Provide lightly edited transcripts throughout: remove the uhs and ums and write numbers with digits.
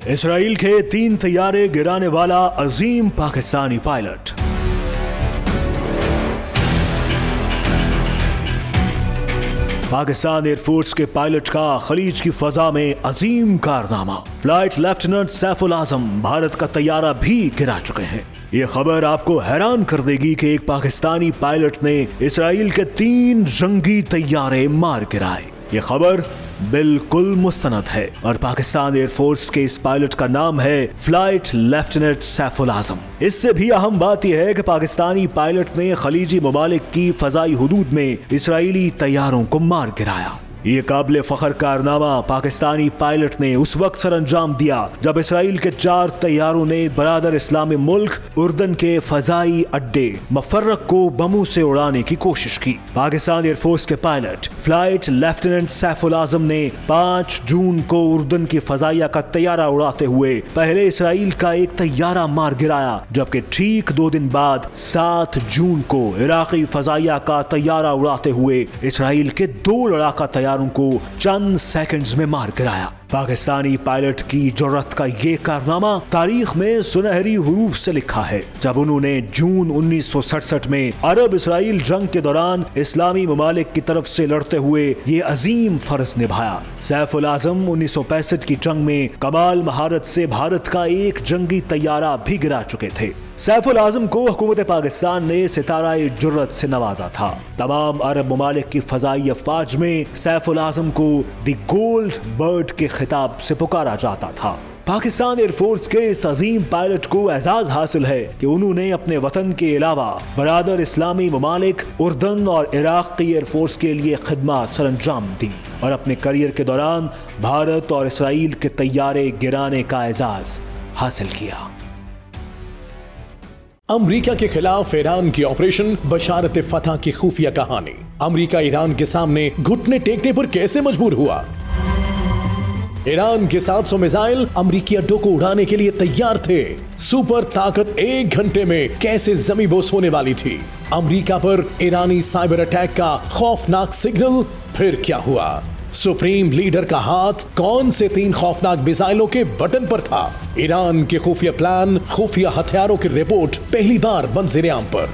اسرائیل کے 3 طیارے گرانے والا عظیم Pakistani pilot. Pakistan air force کے پائلٹ کا خلیج کی فضا میں عظیم کارنامہ۔ فلائٹ لیفٹیننٹ سیف العظم بھارت کا طیارہ بھی گرا چکے ہیں۔ یہ خبر آپ کو حیران کر دے گی کہ ایک پاکستانی پائلٹ نے اسرائیل کے 3 جنگی طیارے مار گرائے۔ یہ خبر بالکل مستند ہے اور پاکستان ایئر فورس کے اس پائلٹ کا نام ہے فلائٹ لیفٹیننٹ سیف العظم۔ اس سے بھی اہم بات یہ ہے کہ پاکستانی پائلٹ نے خلیجی ممالک کی فضائی حدود میں اسرائیلی طیاروں کو مار گرایا۔ یہ قابل فخر کارنامہ پاکستانی پائلٹ نے اس وقت سر انجام دیا جب اسرائیل کے 4 طیاروں نے برادر اسلامی ملک اردن کے فضائی اڈے مفرق کو بموں سے اڑانے کی کوشش کی۔ پاکستان ایئر فورس کے پائلٹ فلائٹ لیفٹیننٹ سیف العظم نے 5 جون کو اردن کی فضائیہ کا طیارہ اڑاتے ہوئے پہلے اسرائیل کا ایک طیارہ مار گرایا، جبکہ ٹھیک 2 دن بعد 7 جون کو عراقی فضائیہ کا طیارہ اڑاتے ہوئے اسرائیل کے 2 لڑاکا طیاروں کو چند سیکنڈز میں مار گرایا۔ پاکستانی پائلٹ کی جرأت کا یہ کارنامہ تاریخ میں سنہری حروف سے لکھا ہے، جب انہوں نے جون 1967 میں عرب اسرائیل جنگ کے دوران اسلامی ممالک کی طرف سے لڑتے ہوئے یہ عظیم فرض نبھایا۔ سیف العظم 1965 کی جنگ میں کمال مہارت سے بھارت کا ایک جنگی طیارہ بھی گرا چکے تھے۔ سیف العظم کو حکومت پاکستان نے ستارہ جرأت سے نوازا تھا۔ تمام عرب ممالک کی فضائی افواج میں سیف العظم کو دی گولڈ برڈ کے خطاب سے پکارا جاتا تھا۔ پاکستان ایئر فورس کے اس عظیم پائلٹ کو اعزاز حاصل ہے کہ انہوں نے اپنے وطن کے علاوہ برادر اسلامی ممالک اردن اور عراق کی ایئر فورس کے لیے خدمات سر انجام دی اور اپنے کیریئر کے دوران بھارت اور اسرائیل کے طیارے گرانے کا اعزاز حاصل کیا۔ امریکہ کے خلاف ایران کی آپریشن بشارت فتح کی خفیہ کہانی۔ امریکہ ایران کے سامنے گھٹنے ٹیکنے پر کیسے مجبور ہوا؟ ایران کے 700 میزائل امریکی اڈوں کو اڑانے کے لیے تیار تھے۔ سپر طاقت 1 گھنٹے میں کیسے زمیں بوس ہونے والی تھی؟ امریکہ پر ایرانی سائبر اٹیک کا خوفناک سگنل، پھر کیا ہوا؟ سپریم لیڈر کا ہاتھ کون سے 3 خوفناک میزائلوں کے بٹن پر تھا؟ ایران کے خفیہ پلان، خفیہ ہتھیاروں کی رپورٹ پہلی بار منظر عام پر۔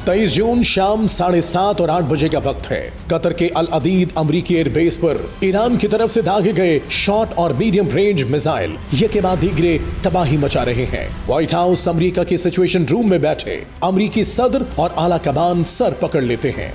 23 جون شام 7:30 اور 8 بجے کا وقت ہے۔ قطر کے العدید امریکی ایئر بیس پر ایران کی طرف سے داغے گئے شارٹ اور میڈیم رینج میزائل یہ کے بعد دیگرے تباہی مچا رہے ہیں۔ وائٹ ہاؤس امریکہ کے سچویشن روم میں بیٹھے امریکی صدر اور اعلیٰ کمان سر پکڑ لیتے ہیں۔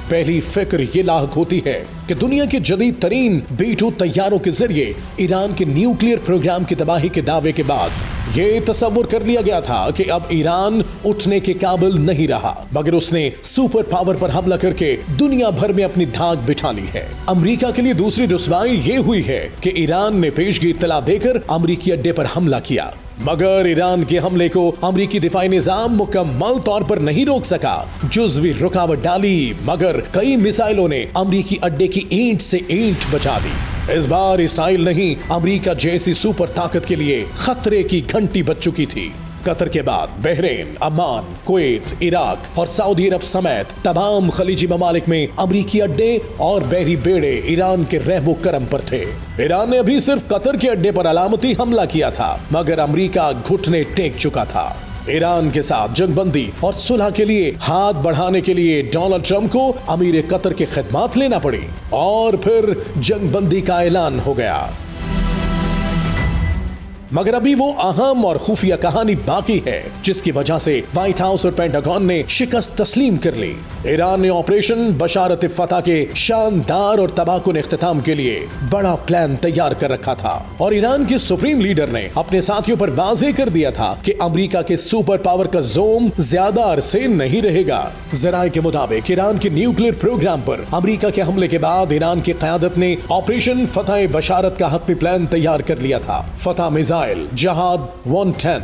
پہلی فکر یہ لاحق ہوتی ہے کہ دنیا کے جدید ترین B-2 طیاروں کے ذریعے ایران کے نیوکلیئر پروگرام کی تباہی کے دعوے کے بعد یہ تصور کر لیا گیا تھا کہ اب ایران اٹھنے کے قابل نہیں رہا، مگر اس نے سپر پاور پر حملہ کر کے دنیا بھر میں اپنی دھاک بٹھا لی ہے۔ امریکہ کے لیے دوسری رسوائی یہ ہوئی ہے کہ ایران نے پیشگی اطلاع دے کر امریکی اڈے پر حملہ کیا، مگر ایران کے حملے کو امریکی دفاعی نظام مکمل طور پر نہیں روک سکا۔ جزوی رکاوٹ ڈالی، مگر کئی میزائلوں نے امریکی اڈے کی اینٹ سے اینٹ بچا دی۔ اس بار اسرائیل نہیں، امریکہ جیسی سپر طاقت کے لیے خطرے کی گھنٹی بج چکی تھی۔ قطر کے بعد بحرین، عمان، کویت، عراق اور سعودی عرب سمیت تمام خلیجی ممالک میں امریکی اڈے اور بحری بیڑے ایران کے رحم و کرم پر تھے۔ ایران نے ابھی صرف قطر کے اڈے پر علامتی حملہ کیا تھا، مگر امریکہ گھٹنے ٹیک چکا تھا۔ ایران کے ساتھ جنگ بندی اور صلح کے لیے ہاتھ بڑھانے کے لیے ڈونلڈ ٹرمپ کو امیر قطر کی خدمات لینا پڑی اور پھر جنگ بندی کا اعلان ہو گیا۔ مگر ابھی وہ اہم اور خفیہ کہانی باقی ہے جس کی وجہ سے وائٹ ہاؤس اور پینٹاگون نے شکست تسلیم کر لی۔ ایران نے آپریشن بشارت فتح کے شاندار اور تباہ کن اختتام کے لیے بڑا پلان تیار کر رکھا تھا، اور ایران کے سپریم لیڈر نے اپنے ساتھیوں پر واضح کر دیا تھا کہ امریکہ کے سپر پاور کا زوم زیادہ عرصے نہیں رہے گا۔ ذرائع کے مطابق ایران کے نیوکلیئر پروگرام پر امریکہ کے حملے کے بعد ایران کی قیادت نے آپریشن فتح بشارت کا حتمی پلان تیار کر لیا تھا۔ فتح میزائل، جہاد 110،